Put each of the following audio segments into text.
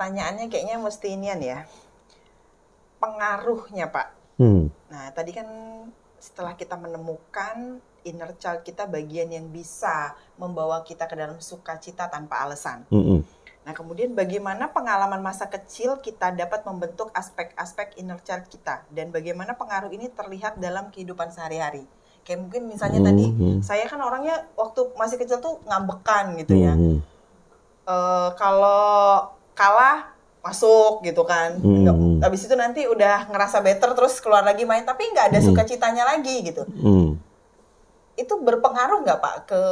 pertanyaannya kayaknya mesti inian ya. Pengaruhnya, Pak. Nah, tadi kan setelah kita menemukan inner child kita bagian yang bisa membawa kita ke dalam sukacita tanpa alasan. Nah, kemudian bagaimana pengalaman masa kecil kita dapat membentuk aspek-aspek inner child kita dan bagaimana pengaruh ini terlihat dalam kehidupan sehari-hari. Kayak mungkin misalnya tadi, saya kan orangnya waktu masih kecil tuh ngambekan gitu ya. Kalau kalah masuk gitu kan. Habis itu nanti udah ngerasa better terus keluar lagi main tapi nggak ada sukacitanya lagi gitu. Itu berpengaruh nggak Pak ke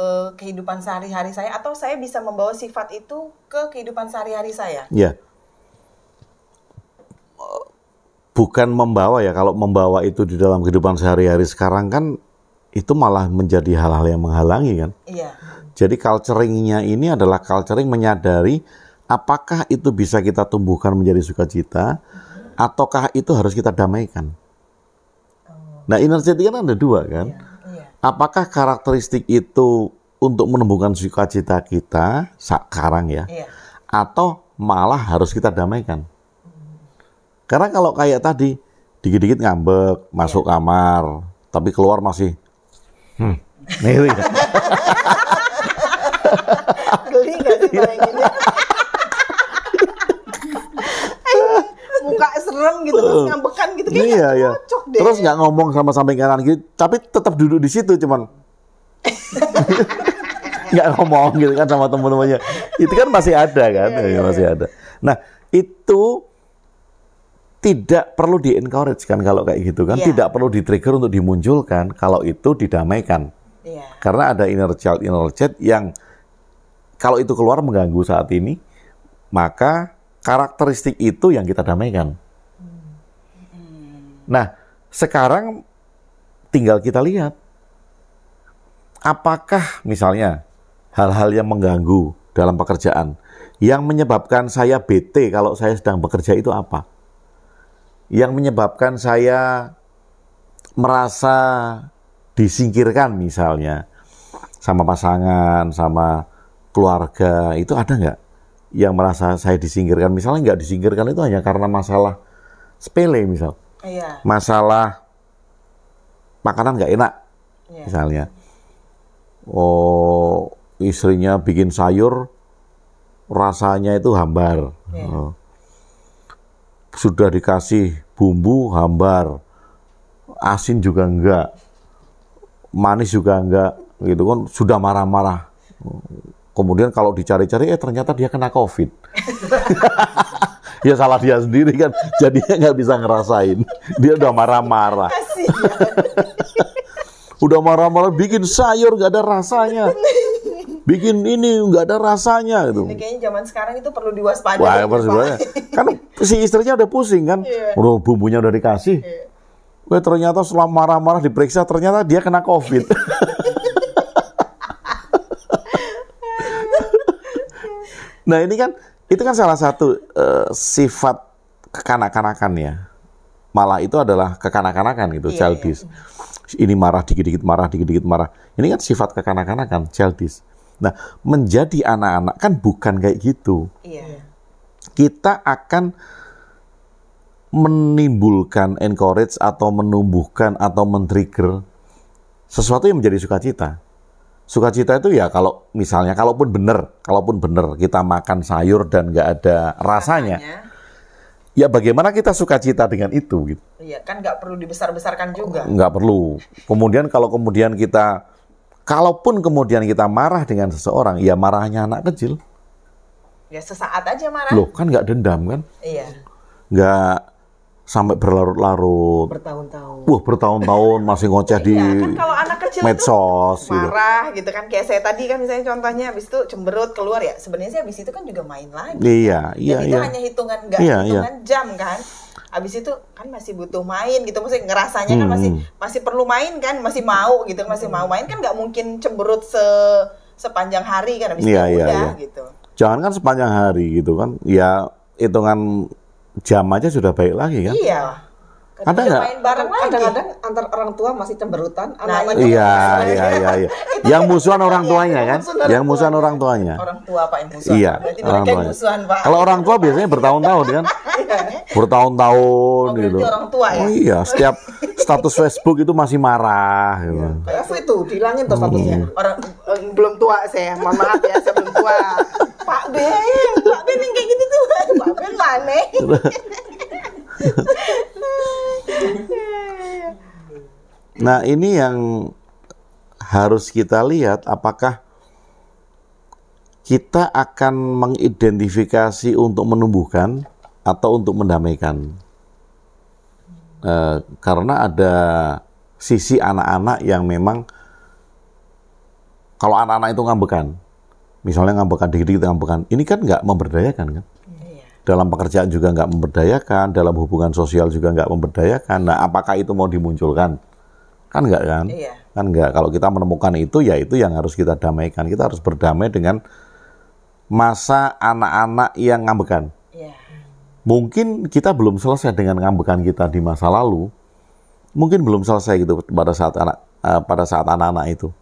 kehidupan sehari-hari saya atau saya bisa membawa sifat itu ke kehidupan sehari-hari saya? Ya. Bukan membawa ya, kalau membawa itu di dalam kehidupan sehari-hari sekarang kan itu malah menjadi hal-hal yang menghalangi kan. Iya. Jadi culturing-nya ini adalah culturing menyadari apakah itu bisa kita tumbuhkan menjadi sukacita, ataukah itu harus kita damaikan. Nah, inner child kan ada dua kan. Apakah karakteristik itu untuk menumbuhkan sukacita kita sekarang ya, atau malah harus kita damaikan. Karena kalau kayak tadi, dikit-dikit ngambek, masuk kamar, tapi keluar masih, nih. Geli gak sih kalau gini? Muka serem gitu, terus ngambekan gitu, kayaknya cocok deh. Terus nggak ngomong sama samping kanan gitu, tapi tetap duduk di situ, cuman nggak ngomong gitu kan sama teman-temannya. Itu kan masih ada kan, masih ada. Nah, itu tidak perlu di-encourage kan kalau kayak gitu kan, tidak perlu di-trigger untuk dimunculkan kalau itu didamaikan. Karena ada inner child yang kalau itu keluar mengganggu saat ini, maka karakteristik itu yang kita damaikan. Nah, sekarang tinggal kita lihat, apakah misalnya hal-hal yang mengganggu dalam pekerjaan, yang menyebabkan saya bete kalau saya sedang bekerja itu apa? Yang menyebabkan saya merasa disingkirkan misalnya, sama pasangan, sama keluarga, itu ada nggak? Yang merasa saya disingkirkan, misalnya nggak disingkirkan itu hanya karena masalah sepele misal, masalah makanan nggak enak, misalnya, istrinya bikin sayur rasanya itu hambar, sudah dikasih bumbu hambar, asin juga enggak, manis juga enggak, gitu kan, sudah marah-marah. Kemudian kalau dicari-cari, ternyata dia kena COVID. Ya salah dia sendiri kan, jadinya nggak bisa ngerasain. Dia udah marah-marah. Udah marah-marah, bikin sayur nggak ada rasanya. Bikin ini nggak ada rasanya. Gitu. Ini kayaknya zaman sekarang itu perlu diwaspadai. Wah, kan si istrinya udah pusing kan, udah bumbunya udah dikasih. Ternyata setelah marah-marah diperiksa, ternyata dia kena COVID. Nah ini kan, itu kan salah satu sifat kekanak-kanakan ya. Malah itu adalah kekanak-kanakan gitu, childish. Ini marah, dikit-dikit marah, dikit-dikit marah. Ini kan sifat kekanak-kanakan, childish. Nah, menjadi anak-anak kan bukan kayak gitu. Kita akan menimbulkan, encourage atau menumbuhkan atau men-trigger sesuatu yang menjadi sukacita. Sukacita itu ya kalau misalnya, kalaupun benar kita makan sayur dan nggak ada rasanya, ya bagaimana kita sukacita dengan itu gitu. Iya, kan nggak perlu dibesar-besarkan juga. Nggak perlu. Kemudian kalaupun kemudian kita marah dengan seseorang, ya marahnya anak kecil. Ya sesaat aja marah. Loh, kan nggak dendam kan? Iya. Nggak sampai berlarut-larut. Bertahun-tahun. Wah, bertahun-tahun masih ngoceh di kan kalau anak kecil medsos itu marah gitu kan, kayak saya tadi kan misalnya contohnya habis itu cemberut keluar ya, sebenarnya sih habis itu kan juga main lagi. Iya. Itu hanya hitungan jam kan. Habis itu kan masih butuh main gitu, maksudnya ngerasanya kan masih perlu main kan, masih mau gitu, masih mau main kan, nggak mungkin cemberut sepanjang hari kan, habis itu udah gitu. Jangan kan sepanjang hari gitu kan, ya hitungan jam aja sudah baik lagi kan. Iya. Ada nggak? Main bareng lagi. Kadang-kadang antar orang tua masih cemberutan, anak-anak Iya. Yang musuhan orang tuanya kan? Yang musuhan orang tuanya. Orang tua Pak yang musuhan. Iya, Berarti orang mereka yang tuanya. musuhan Pak. Kalau orang tua biasanya bertahun-tahun kan? Bertahun-tahun berarti gitu. orang tua ya? Oh iya, setiap status Facebook itu masih marah gitu. F itu dihilangin tuh statusnya. Orang belum tua saya, mohon maaf ya, saya belum tua. Pak Ben yang kayak gitu tuh, Pak Ben mana? Nah, ini yang harus kita lihat, apakah kita akan mengidentifikasi untuk menumbuhkan atau untuk mendamaikan. Karena ada sisi anak-anak yang memang, kalau anak-anak itu ngambekan, misalnya ngambekan, dikit-dikit ngambekan, ini kan nggak memberdayakan kan? Dalam pekerjaan juga nggak memberdayakan, dalam hubungan sosial juga nggak memberdayakan. Nah, apakah itu mau dimunculkan? Kan nggak kan? Iya. Kan nggak. Kalau kita menemukan itu, ya itu yang harus kita damaikan. Kita harus berdamai dengan masa anak-anak yang ngambekan. Iya. Mungkin kita belum selesai dengan ngambekan kita di masa lalu. Mungkin belum selesai gitu pada saat anak-anak itu.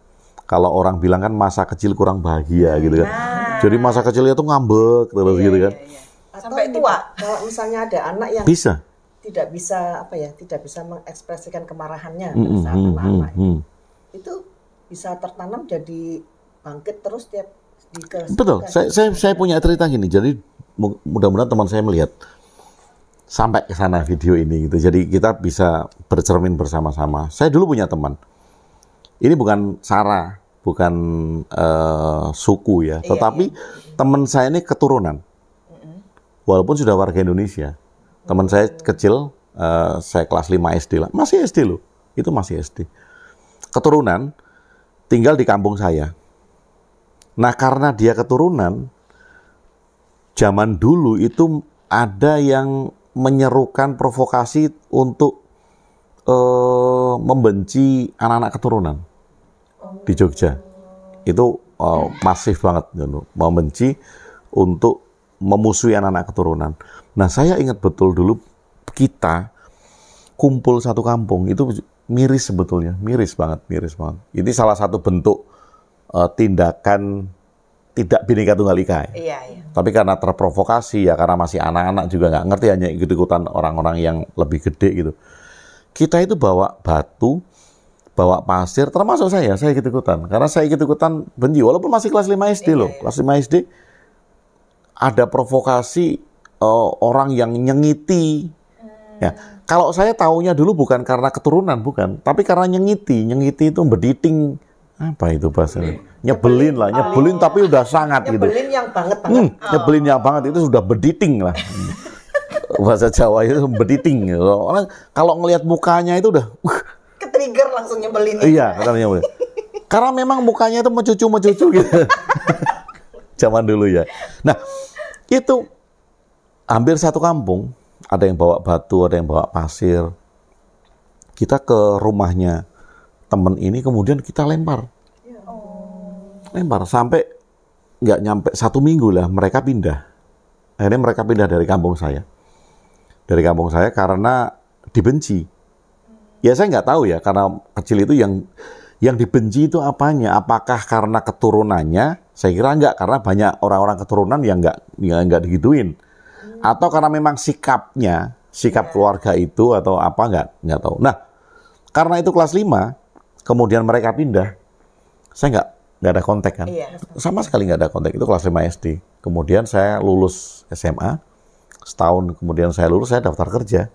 Kalau orang bilang kan masa kecil kurang bahagia gitu kan. Jadi masa kecilnya tuh ngambek terus gitu kan. Sampai tua. Kalau misalnya ada anak yang Bisa. tidak bisa mengekspresikan kemarahannya pada saat anak-anak itu bisa tertanam jadi bangkit terus tiap di Betul. Saya punya cerita gini. Jadi mudah-mudahan teman saya melihat sampai ke sana video ini gitu. Jadi kita bisa bercermin bersama-sama. Saya dulu punya teman. Ini bukan sara, bukan suku ya, tetapi teman saya ini keturunan. Walaupun sudah warga Indonesia. Teman saya kecil, saya kelas 5 SD lah. Masih SD loh. Itu masih SD. Keturunan, tinggal di kampung saya. Nah, karena dia keturunan, zaman dulu itu ada yang menyerukan provokasi untuk membenci anak-anak keturunan di Jogja. Itu masif banget, membenci untuk memusuhi anak-anak keturunan. Nah, saya ingat betul dulu kita kumpul satu kampung, itu miris sebetulnya, miris banget. Ini salah satu bentuk tindakan tidak Bhinneka Tunggal Ika. Iya. Tapi karena terprovokasi ya, karena masih anak-anak juga nggak ngerti, hanya ikut-ikutan orang-orang yang lebih gede gitu. Kita itu bawa batu, bawa pasir, termasuk saya ikut-ikutan. Karena saya ikut-ikutan benci, walaupun masih kelas 5 SD loh. Kelas 5 SD ada provokasi orang yang nyengiti. Ya, kalau saya taunya dulu bukan karena keturunan, bukan, tapi karena nyengiti itu bediting, apa itu bahasanya? Nyebelin lah, nyebelin tapi udah sangat gitu. Nyebelin yang banget. Nyebelin yang banget itu sudah bediting lah. Bahasa Jawa itu bediting. Orang kalau ngelihat mukanya itu udah Ketrigger langsung nyebelin. Iya, katanya nyebelin. Karena memang mukanya itu mencucu gitu. Zaman dulu ya. Nah, itu hampir satu kampung, ada yang bawa batu, ada yang bawa pasir. Kita ke rumahnya teman ini, kemudian kita lempar sampai nggak nyampe 1 minggu lah mereka pindah. Akhirnya mereka pindah dari kampung saya karena dibenci. Ya saya nggak tahu ya, karena kecil itu yang dibenci itu apanya? Apakah karena keturunannya? Saya kira enggak, karena banyak orang-orang keturunan yang enggak digituin. Atau karena memang sikap keluarga itu atau apa, enggak tahu. Nah, karena itu kelas 5, kemudian mereka pindah, saya enggak ada kontak kan. Sama sekali enggak ada kontak, itu kelas 5 SD. Kemudian saya lulus SMA, setahun kemudian saya lulus, saya daftar kerja.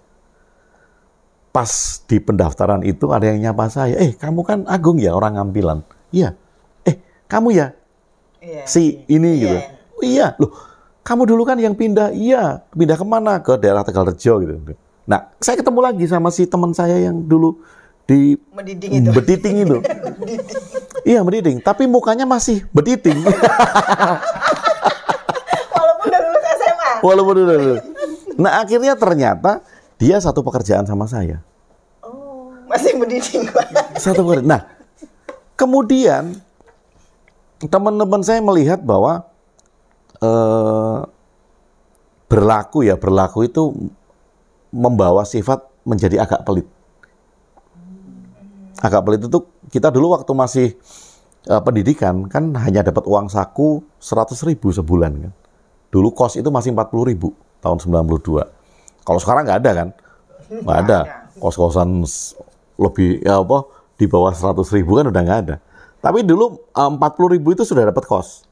Pas di pendaftaran itu ada yang nyapa saya, kamu kan Agung ya, orang Ngampilan. Iya. Kamu ya? Si ini gitu. Iya. Loh, kamu dulu kan yang pindah. Iya. Pindah kemana? Ke daerah Tegalrejo gitu. Nah, saya ketemu lagi sama si teman saya yang dulu di bediting itu. Iya, bediting. Tapi mukanya masih bediting. Walaupun udah lulus SMA. Walaupun udah lulus. Nah, akhirnya ternyata dia satu pekerjaan sama saya. Masih bediting. Satu pekerjaan. Nah, kemudian teman-teman saya melihat bahwa berlaku itu membawa sifat menjadi agak pelit. Agak pelit itu kita dulu waktu masih pendidikan kan hanya dapat uang saku 100.000 sebulan kan. Dulu kos itu masih 40.000 tahun 92. Kalau sekarang nggak ada kan? Nggak ada. Kos-kosan lebih di bawah 100.000 kan udah nggak ada. Tapi dulu 40.000 itu sudah dapat kos.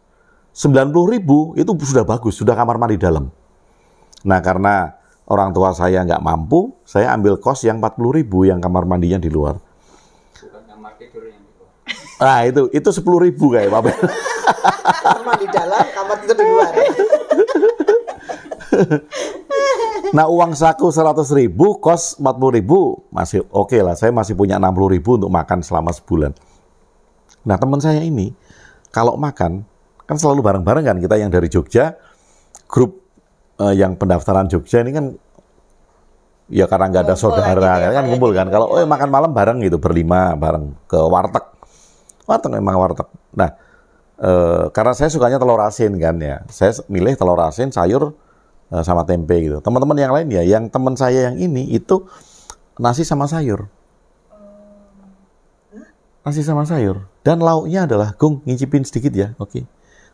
90.000 itu sudah bagus, sudah kamar mandi dalam. Nah karena orang tua saya nggak mampu, saya ambil kos yang 40.000 yang kamar mandinya di luar. Bukan kamar tidur yang di luar. Nah itu 10.000 kayak Pak Ben. Kamar di dalam, kamar tidur di luar. Nah uang saku 100.000, kos 40.000 masih oke lah. Saya masih punya 60.000 untuk makan selama sebulan. Nah teman saya ini kalau makan kan selalu bareng-bareng kan, kita yang dari Jogja, grup yang pendaftaran Jogja ini kan ya karena nggak ada saudara gitu ya, kan ngumpul kan. Kalau makan malam bareng gitu berlima bareng ke warteg. Warteg memang warteg. Nah karena saya sukanya telur asin kan ya, saya milih telur asin sayur sama tempe gitu. Teman-teman yang lain ya, yang teman saya yang ini itu nasi sama sayur. Nasi sama sayur. Dan lauknya adalah, Gung, ngincipin sedikit ya, oke.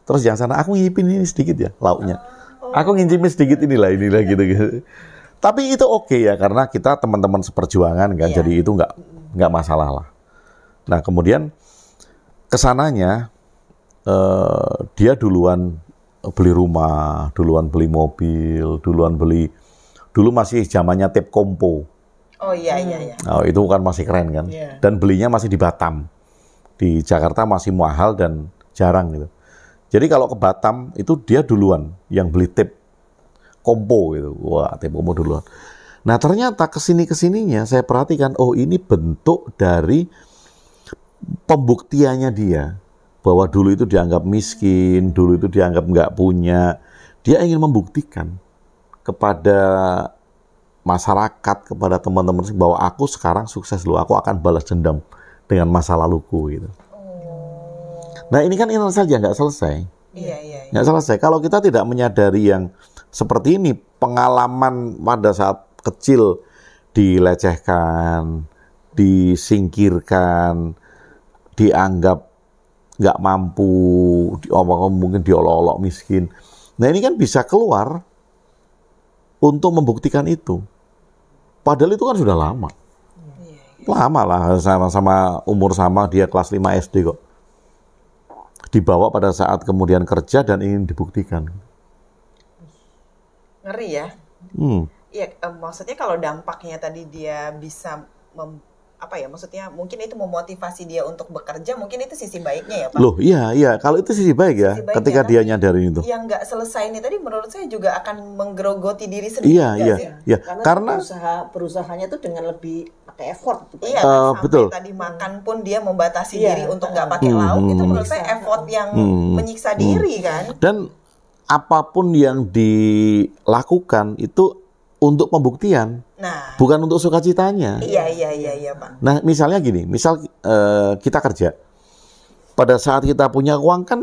Terus yang sana, aku ngincipin ini sedikit ya, lauknya. Aku ngincipin sedikit inilah gitu. Tapi itu oke ya, karena kita teman-teman seperjuangan kan, jadi itu nggak masalah lah. Nah kemudian kesananya dia duluan beli rumah, duluan beli mobil, dulu masih zamannya tape kompo. Oh iya. Nah, itu kan masih keren kan. Dan belinya masih di Batam. Di Jakarta masih mahal dan jarang gitu. Jadi kalau ke Batam itu dia duluan yang beli tape kompo gitu. Wah, tape kompo duluan. Nah, ternyata kesininya saya perhatikan, oh ini bentuk dari pembuktiannya dia. Bahwa dulu itu dianggap miskin, dulu itu dianggap nggak punya. Dia ingin membuktikan kepada masyarakat, kepada teman-teman bahwa aku sekarang sukses loh, aku akan balas dendam dengan masa laluku gitu. Nah ini kan ini saja nggak selesai. Iya. Nggak selesai. Kalau kita tidak menyadari yang seperti ini, pengalaman pada saat kecil dilecehkan, disingkirkan, dianggap nggak mampu, mungkin diolok-olok miskin. Nah ini kan bisa keluar untuk membuktikan itu. Padahal itu kan sudah lama. Lama lah, sama-sama umur sama, dia kelas 5 SD kok. Dibawa pada saat kemudian kerja dan ingin dibuktikan. Ngeri ya. Iya, maksudnya kalau dampaknya tadi dia bisa maksudnya mungkin itu memotivasi dia untuk bekerja, mungkin itu sisi baiknya ya Pak? Loh iya, kalau itu sisi baik ya, ketika dia nyadarin itu. Yang nggak selesai ini tadi menurut saya juga akan menggerogoti diri sendiri. Iya. Karena berusahanya itu dengan lebih pakai effort. Gitu, iya, sampai betul. Tadi makan pun dia membatasi diri untuk nggak pakai lauk, itu menurut saya effort yang menyiksa diri kan. Dan apapun yang dilakukan itu untuk pembuktian, bukan untuk sukacitanya. Iya Pak. Nah misalnya gini, kita kerja, pada saat kita punya uang kan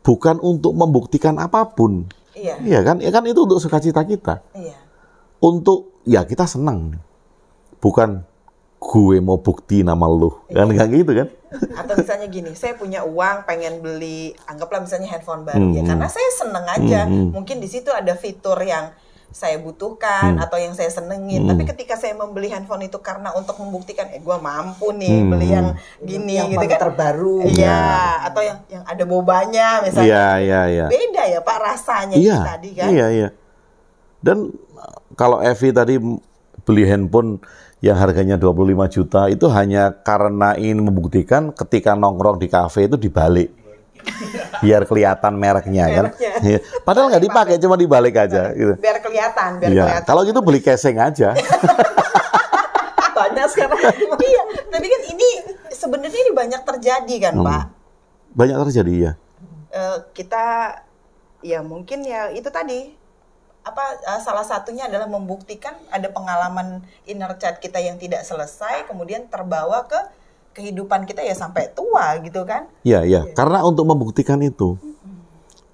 bukan untuk membuktikan apapun, iya kan itu untuk sukacita kita, untuk ya kita senang, bukan gue mau bukti nama lu, kan nggak gitu kan? Atau misalnya gini, saya punya uang pengen beli, anggaplah misalnya handphone baru ya, karena saya seneng aja, mungkin di situ ada fitur yang saya butuhkan atau yang saya senengin. Tapi ketika saya membeli handphone itu karena untuk membuktikan, gue mampu nih beli yang gini yang gitu kan, terbaru. Iya, atau yang ada bobanya misalnya. Iya. Beda ya Pak rasanya tadi kan. Iya. Dan kalau Evi tadi beli handphone yang harganya 25 juta itu hanya karena ingin membuktikan ketika nongkrong di kafe itu dibalik. Biar kelihatan mereknya kan. Padahal nggak dipakai, cuma dibalik aja. Gitu. Biar kelihatan. Kalau gitu beli casing aja. Banyak sekarang. Iya, tapi kan ini sebenarnya ini banyak terjadi kan Pak. Banyak terjadi ya. Kita ya mungkin ya itu tadi salah satunya adalah membuktikan ada pengalaman inner child kita yang tidak selesai, kemudian terbawa ke kehidupan kita ya sampai tua gitu kan? Iya. Karena untuk membuktikan itu,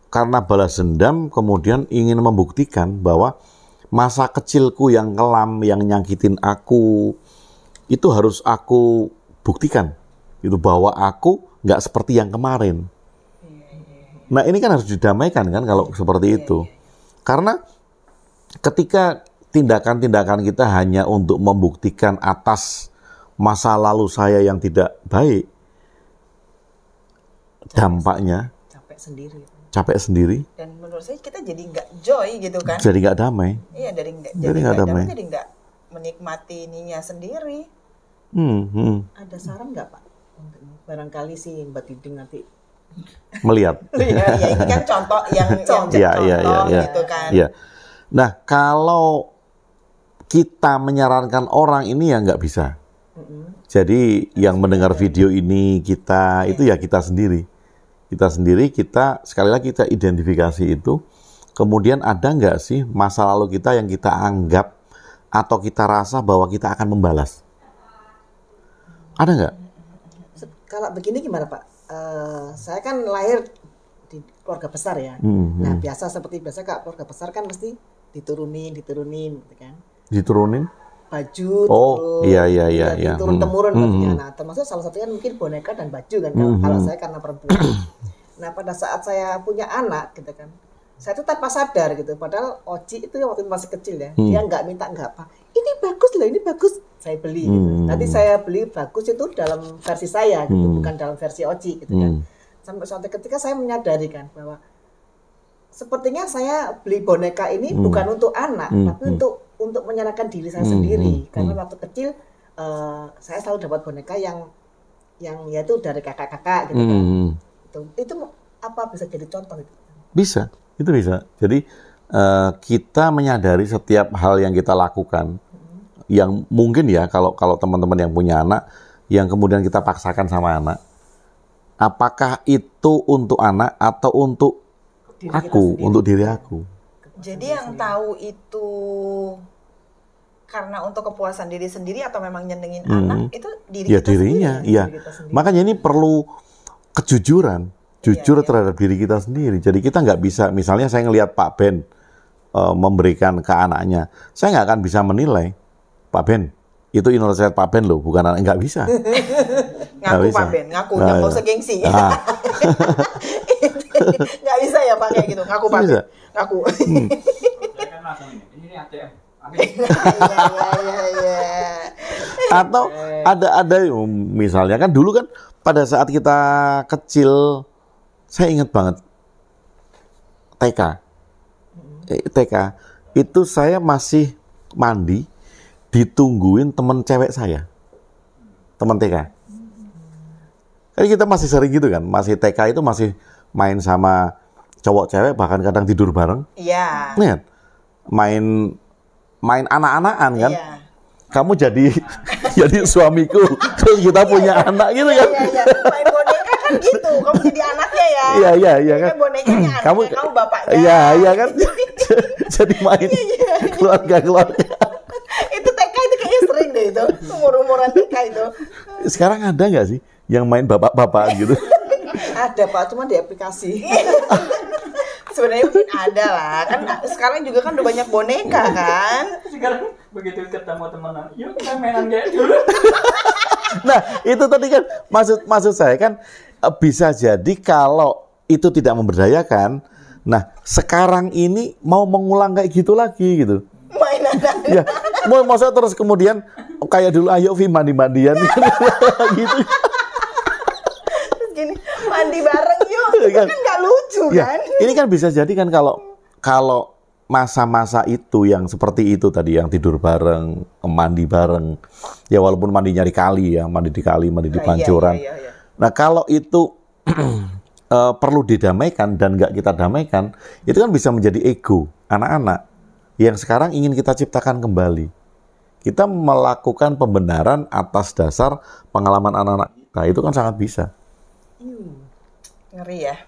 karena balas dendam, kemudian ingin membuktikan bahwa masa kecilku yang kelam, yang nyakitin aku, itu harus aku buktikan. Itu bahwa aku nggak seperti yang kemarin. Nah ini kan harus didamaikan kan kalau seperti itu. Karena ketika tindakan-tindakan kita hanya untuk membuktikan atas masa lalu saya yang tidak baik, dampaknya capek sendiri. Dan menurut saya kita jadi nggak joy gitu kan. Jadi nggak damai. Iya, jadi nggak damai. Jadi nggak menikmati ininya sendiri. Ada saran nggak Pak? Barangkali sih Mbak Diding nanti melihat. Ya, ini kan contoh yang contoh gitu kan. Ya. Nah, kalau kita menyarankan orang ini ya nggak bisa. Jadi yang mendengar video ini itu ya kita sendiri. Kita sendiri, sekali lagi kita identifikasi itu. Kemudian ada nggak sih masa lalu kita yang kita anggap atau kita rasa bahwa kita akan membalas? Ada nggak? Kalau begini gimana Pak? Saya kan lahir di keluarga besar ya. Nah seperti biasa Kak, keluarga besar kan mesti diturunin gitu kan. Diturunin? Baju, iya. Turun-temurun pastinya. Nah, termasuk salah satunya mungkin boneka dan baju kan. Kalau saya karena perempuan. Nah, pada saat saya punya anak gitu kan, saya itu tanpa sadar gitu. Padahal Oci itu waktu masih kecil ya, dia nggak minta nggak apa. Ini bagus loh, ini bagus. Saya beli. Gitu. Nanti saya beli bagus itu dalam versi saya gitu, bukan dalam versi Oci gitu kan. Sampai suatu ketika saya menyadari kan bahwa sepertinya saya beli boneka ini bukan untuk anak, tapi untuk menyenangkan diri saya sendiri. Karena waktu kecil saya selalu dapat boneka yang yaitu dari kakak-kakak gitu kan. Itu apa bisa jadi contoh itu? Bisa, itu bisa. Jadi kita menyadari setiap hal yang kita lakukan, yang mungkin ya kalau teman-teman yang punya anak, yang kemudian kita paksakan sama anak, apakah itu untuk anak atau untuk untuk diri aku? Jadi yang tahu itu karena untuk kepuasan diri sendiri atau memang nyenengin anak itu dirinya, iya. Makanya ini perlu kejujuran, terhadap diri kita sendiri. Jadi kita nggak bisa, misalnya saya ngelihat Pak Ben memberikan ke anaknya, saya nggak akan bisa menilai Pak Ben itu inner child Pak Ben loh, bukan anak, nggak bisa. Ngaku Pak Ben, ngaku, jangan usah gengsi. Nggak bisa ya Pak kayak gitu, ngaku Pak Ben, ngaku. Saya kan langsung ini ATM. Atau ada misalnya kan dulu kan pada saat kita kecil, saya ingat banget TK itu saya masih mandi ditungguin teman cewek saya, teman TK. Kan kita masih sering gitu kan, masih TK itu masih main sama cowok cewek, bahkan kadang tidur bareng. Iya. Nih, main anak-anakan kan. Iya. Kamu jadi suamiku, terus kita punya anak gitu kan. Iya. Main boneka kan gitu, kamu jadi anaknya ya. Iya kan. Bonekanya anaknya, kamu bapaknya. Iya kan. Jadi main keluarga. Itu TK itu kayaknya sering deh itu, umur-umuran TK itu. Sekarang ada nggak sih yang main bapak-bapak gitu? Ada Pak, cuma di aplikasi. Sebenarnya mungkin ada lah, kan sekarang juga kan udah banyak boneka kan. Sekarang begitu ketemu teman, yuk kita mainan kayak dulu. Nah itu tadi kan maksud saya kan bisa jadi kalau itu tidak memberdayakan. Nah sekarang ini mau mengulang kayak gitu lagi gitu. Mainan. Ya, masa terus kemudian kayak dulu ayo Vi mandi-mandian gitu. Gini, mandi bareng yuk, kan nggak lucu kan? Ini kan bisa jadi kan kalau masa-masa itu yang seperti itu tadi, yang tidur bareng, mandi bareng, ya walaupun mandinya di kali ya, mandi di kali, mandi di pancuran. Iya. Nah kalau itu perlu didamaikan dan nggak kita damaikan, itu kan bisa menjadi ego anak-anak yang sekarang ingin kita ciptakan kembali. Kita melakukan pembenaran atas dasar pengalaman anak-anak kita, itu kan sangat bisa. Ngeri ya.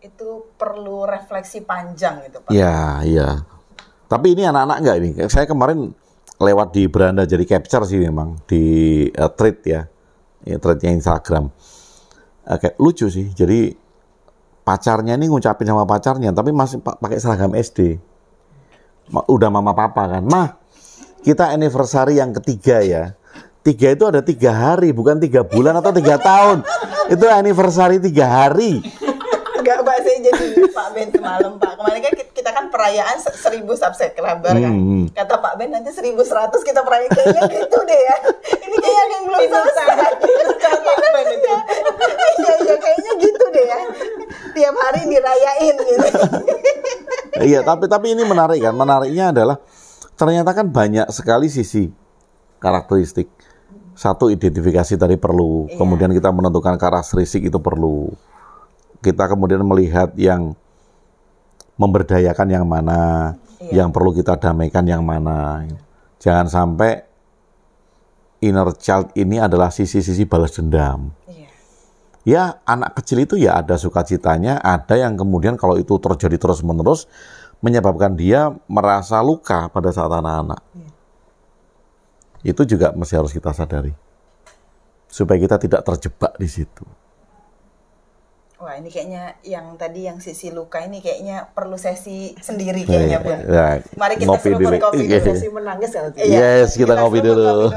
Itu perlu refleksi panjang gitu Pak. Iya. Tapi ini anak-anak enggak ini. Saya kemarin lewat di beranda jadi capture sih memang di thread ya threadnya Instagram. Kayak lucu sih. Jadi pacarnya ini ngucapin sama pacarnya, tapi masih pakai seragam SD. udah mama papa kan, mah kita anniversary yang ketiga ya. 3 itu ada 3 hari, bukan 3 bulan atau 3 tahun. Itu anniversary 3 hari. Enggak, Pak, saya jadi Pak Ben semalam, Pak. Kemarin kan kita kan perayaan 1000 subscriber kan. Kata Pak Ben nanti 1100 kita perayaan, kayaknya gitu deh ya. Ini kayaknya ada yang belum selesai. Pak Ben itu. Iya, kayaknya gitu deh ya. Tiap hari dirayain gitu. Iya, tapi ini menarik kan. Menariknya adalah ternyata kan banyak sekali sisi karakteristik. Satu, identifikasi tadi perlu. Kemudian kita menentukan karakteristik itu perlu. Kita kemudian melihat yang memberdayakan yang mana, yang perlu kita damaikan yang mana. Jangan sampai inner child ini adalah sisi-sisi balas dendam. Ya, anak kecil itu ya ada sukacitanya, ada yang kemudian kalau itu terjadi terus-menerus menyebabkan dia merasa luka pada saat anak-anak. Itu juga mesti harus kita sadari. Supaya kita tidak terjebak di situ. Wah, ini kayaknya yang tadi yang sisi luka ini kayaknya perlu sesi sendiri kayaknya, Bun. Mari kita ngopi dulu. kopi dulu. Sesi menangis. Yes, kita ngopi dulu.